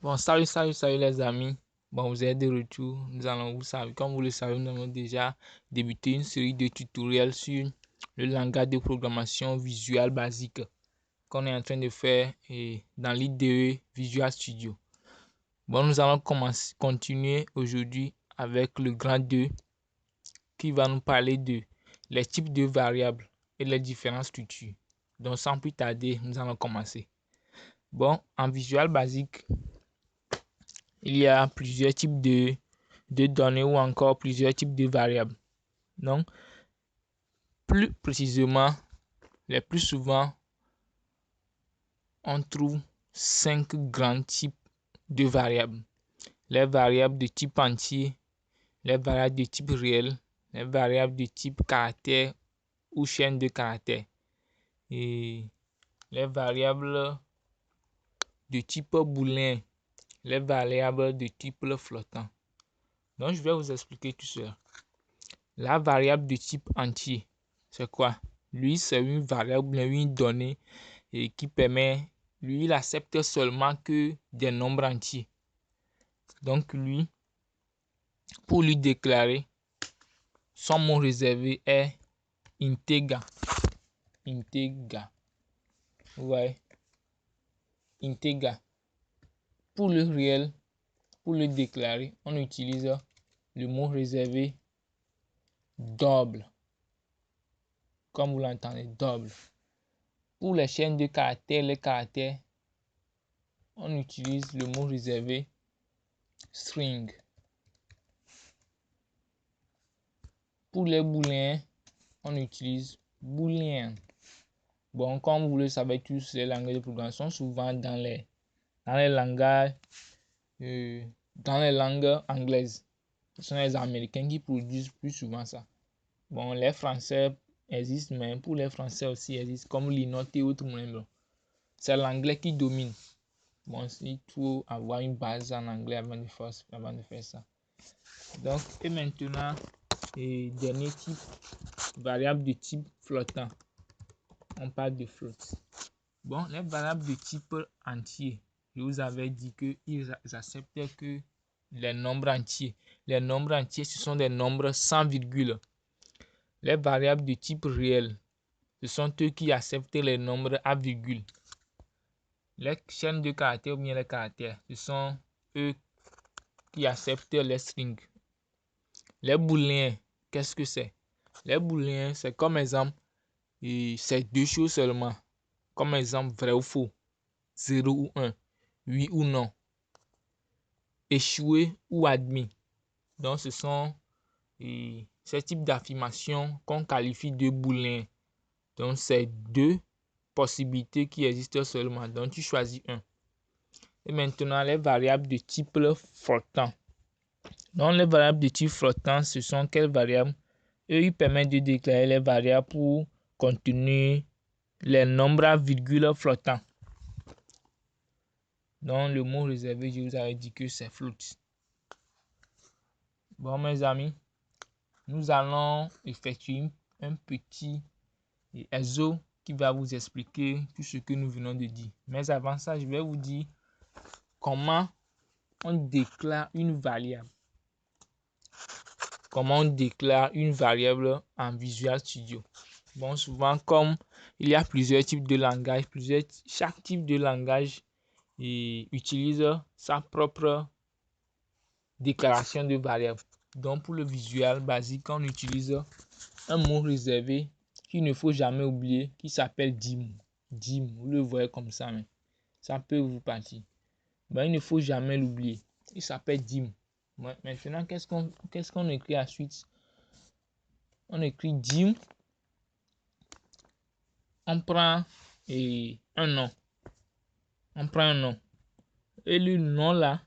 Bon, salut les amis. Bon, vous êtes de retour. Comme vous le savez, nous avons déjà débuté une série de tutoriels sur le langage de programmation Visual Basic qu'on est en train de faire dans l'IDE Visual Studio. Bon, nous allons continuer aujourd'hui avec le grand 2 qui va nous parler de les types de variables et les différentes structures. Donc, sans plus tarder, nous allons commencer. Bon, en Visual Basic, il y a plusieurs types de données ou encore plusieurs types de variables. Donc, plus précisément, les plus souvent, on trouve 5 grands types de variables. Les variables de type entier, les variables de type réel, les variables de type caractère ou chaîne de caractères et les variables de type booléen, les variables de type flottant. Donc, je vais vous expliquer tout cela. La variable de type entier, c'est quoi? Lui, c'est une variable, une donnée qui permet, lui, il accepte seulement que des nombres entiers. Donc, lui, pour lui déclarer, son mot réservé est integer. Integer. Vous voyez? Integer. Pour le réel, pour le déclarer, on utilise le mot réservé double. Comme vous l'entendez, double. Pour les chaînes de caractères, les caractères, on utilise le mot réservé string. Pour les booléens, on utilise boolean. Bon, comme vous le savez tous, les langages de programmation sont souvent dans les langages, dans les langues anglaises. Ce sont les Américains qui produisent plus souvent ça. Bon, les Français existent, mais pour les Français aussi existent, comme Linux et autres moyens. C'est l'anglais qui domine. Bon, il faut avoir une base en anglais avant de faire ça. Donc, et maintenant, dernier type, variable de type flottant. On parle de float. Bon, les variables de type entier, je vous avais dit qu'ils acceptent que les nombres entiers. Les nombres entiers, ce sont des nombres sans virgule. Les variables de type réel, ce sont eux qui acceptent les nombres à virgule. Les chaînes de caractères ou bien les caractères, ce sont eux qui acceptent les strings. Les booléens, qu'est-ce que c'est? Les booléens, c'est comme exemple, c'est deux choses seulement. Comme exemple, vrai ou faux, 0 ou 1, oui ou non, échoué ou admis. Donc, ce sont ces types d'affirmations qu'on qualifie de booléens. Donc, c'est deux possibilités qui existent seulement. Donc, tu choisis un. Et maintenant, les variables de type flottant. Donc, les variables de type flottant, ce sont quelles variables? Eux, ils permettent de déclarer les variables pour contenir les nombres à virgule flottants. Donc, le mot réservé, je vous avais dit que c'est float. Bon, mes amis, nous allons effectuer un petit exo qui va vous expliquer tout ce que nous venons de dire. Mais avant ça, je vais vous dire comment on déclare une variable. Comment on déclare une variable en Visual Studio. Bon, souvent, comme il y a plusieurs types de langages, chaque type de langage utilise sa propre déclaration de variable. Donc, pour le Visual Basic, on utilise un mot réservé qu'il ne faut jamais oublier, qui s'appelle dim. Dim, vous le voyez comme ça, mais ça peut vous partir. Ben, il ne faut jamais l'oublier. Il s'appelle dim. Maintenant, qu'est-ce qu'on écrit ensuite? On écrit dim. On prend un nom. On prend un nom. Et le nom là,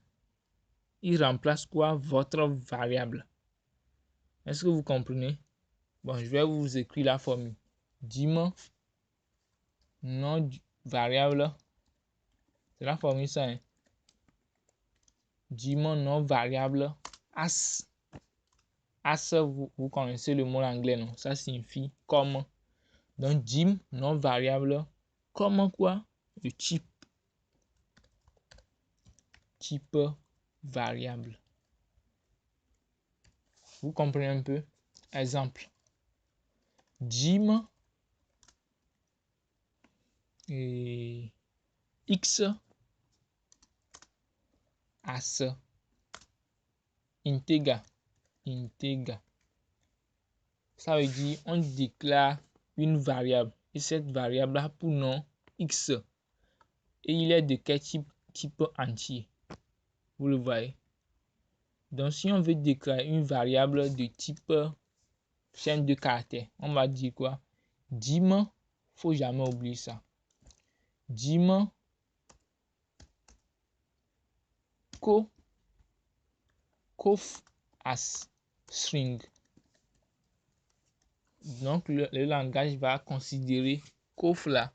il remplace quoi? Votre variable. Est-ce que vous comprenez? Bon, je vais vous écrire la formule. Dim, nom variable. C'est la formule ça. Hein? Dim, nom variable. As. As, vous connaissez le mot anglais, non? Ça signifie comme. Donc, dim, nom variable. Comme quoi? Le type. type variable. Vous comprenez un peu? Exemple. Jim et x as integer. Ça veut dire on déclare une variable et cette variable a pour nom x et il est de quel type entier. Vous le voyez. Donc si on veut déclarer une variable de type chaîne de caractères, on va dire quoi? Dim, faut jamais oublier ça. Dim cof as string. Donc le langage va considérer cof là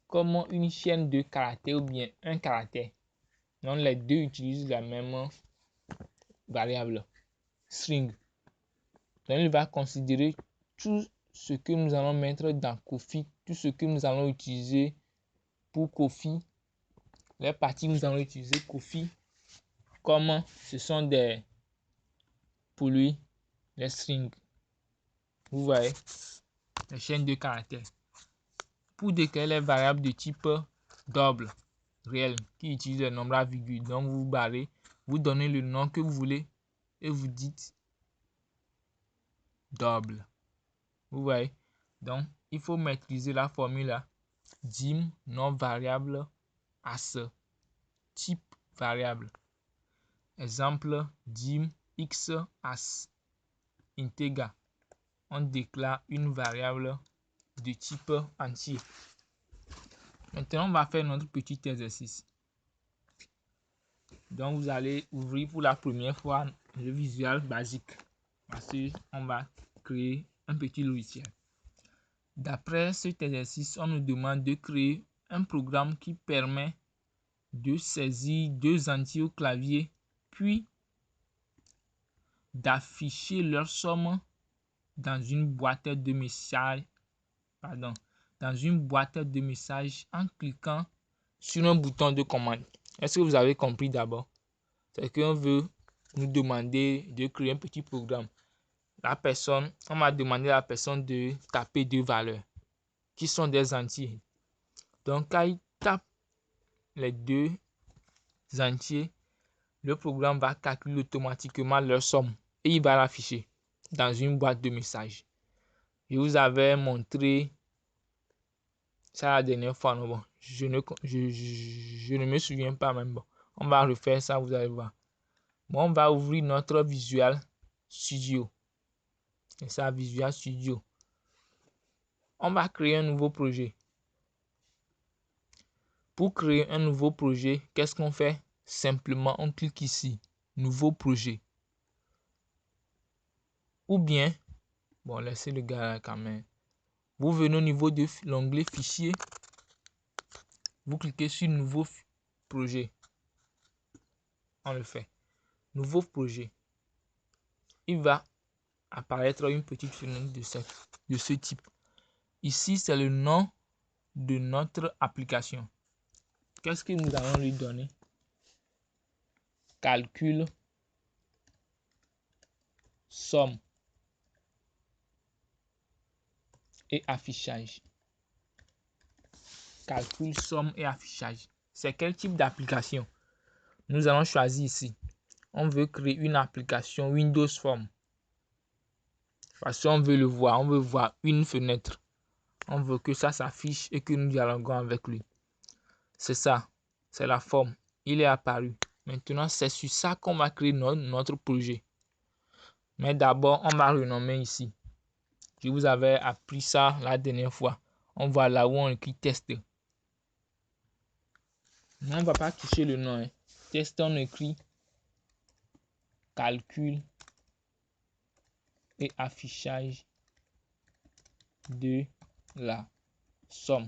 comme une chaîne de caractères ou bien un caractère. Donc les deux utilisent la même variable string. Donc il va considérer tout ce que nous allons mettre dans Kofi, tout ce que nous allons utiliser pour Kofi, les parties que nous allons utiliser Kofi, comme ce sont des, pour lui, les strings. Vous voyez, les chaînes de caractères. Pour déclarer les variables de type double, réel, qui utilisent le nombre à virgule, donc vous barrez, vous donnez le nom que vous voulez et vous dites double. Vous voyez, donc il faut maîtriser la formule là. Dim non variable as type variable. Exemple, dim x as integer. On déclare une variable de type entier. Maintenant, on va faire notre petit exercice. Donc, vous allez ouvrir pour la première fois le Visual Basic parce qu'on va créer un petit logiciel. D'après cet exercice, on nous demande de créer un programme qui permet de saisir deux entiers au clavier, puis d'afficher leur somme dans une boîte de messages, en cliquant sur un bouton de commande. Est-ce que vous avez compris d'abord? C'est qu'on veut nous demander de créer un petit programme. On m'a demandé à la personne de taper deux valeurs qui sont des entiers. Donc, quand il tape les deux entiers, le programme va calculer automatiquement leur somme et il va l'afficher dans une boîte de messages. Je vous avais montré ça la dernière fois. Non, bon, je ne me souviens pas même. Bon, on va refaire ça, vous allez voir. Bon, on va ouvrir notre Visual Studio. Et ça, Visual Studio. On va créer un nouveau projet. Pour créer un nouveau projet, qu'est-ce qu'on fait? Simplement, on clique ici, nouveau projet. Ou bien, bon, laissez le gars là quand même. Vous venez au niveau de l'onglet fichier. Vous cliquez sur nouveau projet. On le fait. Nouveau projet. Il va apparaître une petite fenêtre de ce type. Ici, c'est le nom de notre application. Qu'est-ce que nous allons lui donner? Calcul, somme et affichage. Calcul, somme et affichage. C'est quel type d'application? Nous allons choisir ici. On veut créer une application Windows Form. Parce qu'on veut le voir. On veut voir une fenêtre. On veut que ça s'affiche et que nous dialoguons avec lui. C'est ça. C'est la forme. Il est apparu. Maintenant, c'est sur ça qu'on va créer notre projet. Mais d'abord, on va renommer ici. Je vous avais appris ça la dernière fois. On voit là où on écrit test. Mais on ne va pas toucher le nom. Hein. Test, on écrit calcul et affichage de la somme.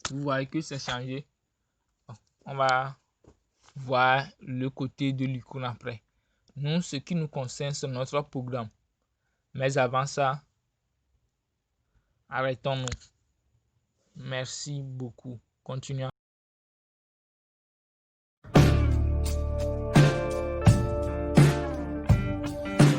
Vous voyez que c'est changé. On va voir le côté de l'icône après. Nous, ce qui nous concerne, c'est notre programme. Mais avant ça, arrêtons-nous. Merci beaucoup. Continuons.